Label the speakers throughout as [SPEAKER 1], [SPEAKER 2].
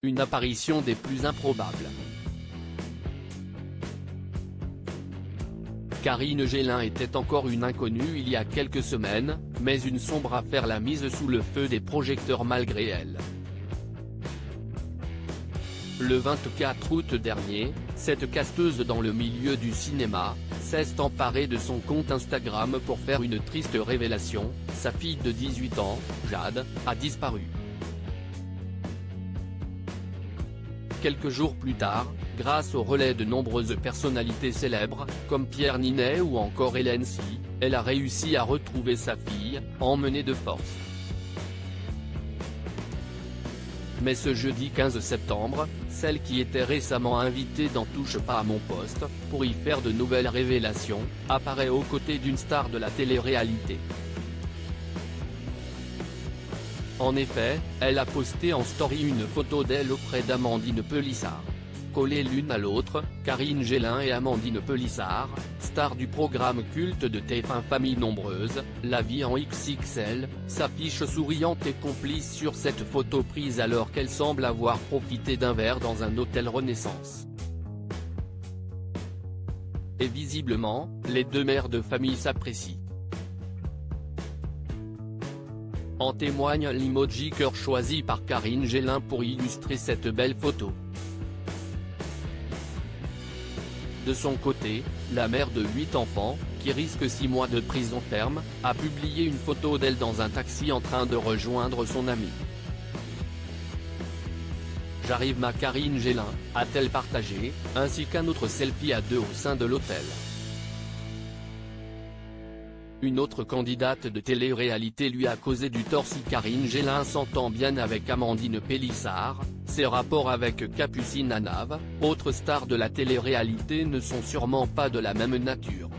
[SPEAKER 1] Une apparition des plus improbables. Karine Gélin était encore une inconnue il y a quelques semaines, mais une sombre affaire l'a mise sous le feu des projecteurs malgré elle. Le 24 août dernier, cette casteuse dans le milieu du cinéma, s'est emparée de son compte Instagram pour faire une triste révélation: sa fille de 18 ans, Jade, a disparu. Quelques jours plus tard, grâce au relais de nombreuses personnalités célèbres, comme Pierre Ninet ou encore Hélène Si, elle a réussi à retrouver sa fille, emmenée de force. Mais ce jeudi 15 septembre, celle qui était récemment invitée dans Touche pas à mon poste, pour y faire de nouvelles révélations, apparaît aux côtés d'une star de la télé-réalité. En effet, elle a posté en story une photo d'elle auprès d'Amandine Pélissard. Collées l'une à l'autre, Karine Gélin et Amandine Pélissard, stars du programme culte de TF1 Famille Nombreuse, La Vie en XXL, s'affichent souriantes et complices sur cette photo prise alors qu'elle semble avoir profité d'un verre dans un hôtel Renaissance. Et visiblement, les deux mères de famille s'apprécient. En témoigne l'emoji cœur choisi par Karine Gélin pour illustrer cette belle photo. De son côté, la mère de 8 enfants, qui risque 6 mois de prison ferme, a publié une photo d'elle dans un taxi en train de rejoindre son ami. J'arrive ma Karine Gélin, a-t-elle partagé, ainsi qu'un autre selfie à deux au sein de l'hôtel. Une autre candidate de télé-réalité lui a causé du tort. Si Karine Gélin s'entend bien avec Amandine Pélissard, ses rapports avec Capucine Anave, autre star de la télé-réalité, ne sont sûrement pas de la même nature.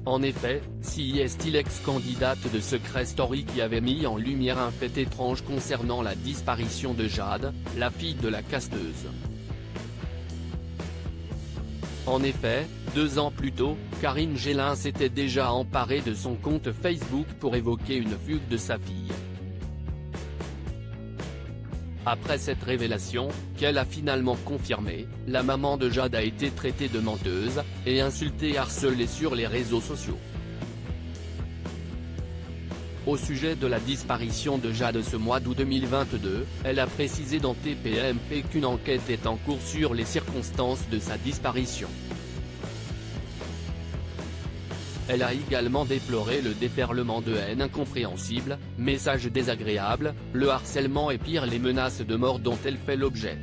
[SPEAKER 1] En effet, si est-il ex-candidate de Secret Story qui avait mis en lumière un fait étrange concernant la disparition de Jade, la fille de la casteuse. En effet, 2 ans plus tôt, Karine Gélin s'était déjà emparée de son compte Facebook pour évoquer une fugue de sa fille. Après cette révélation, qu'elle a finalement confirmée, la maman de Jade a été traitée de menteuse, et insultée et harcelée sur les réseaux sociaux. Au sujet de la disparition de Jade ce mois d'août 2022, elle a précisé dans TPMP qu'une enquête est en cours sur les circonstances de sa disparition. Elle a également déploré le déferlement de haine incompréhensible, messages désagréables, le harcèlement et pire les menaces de mort dont elle fait l'objet.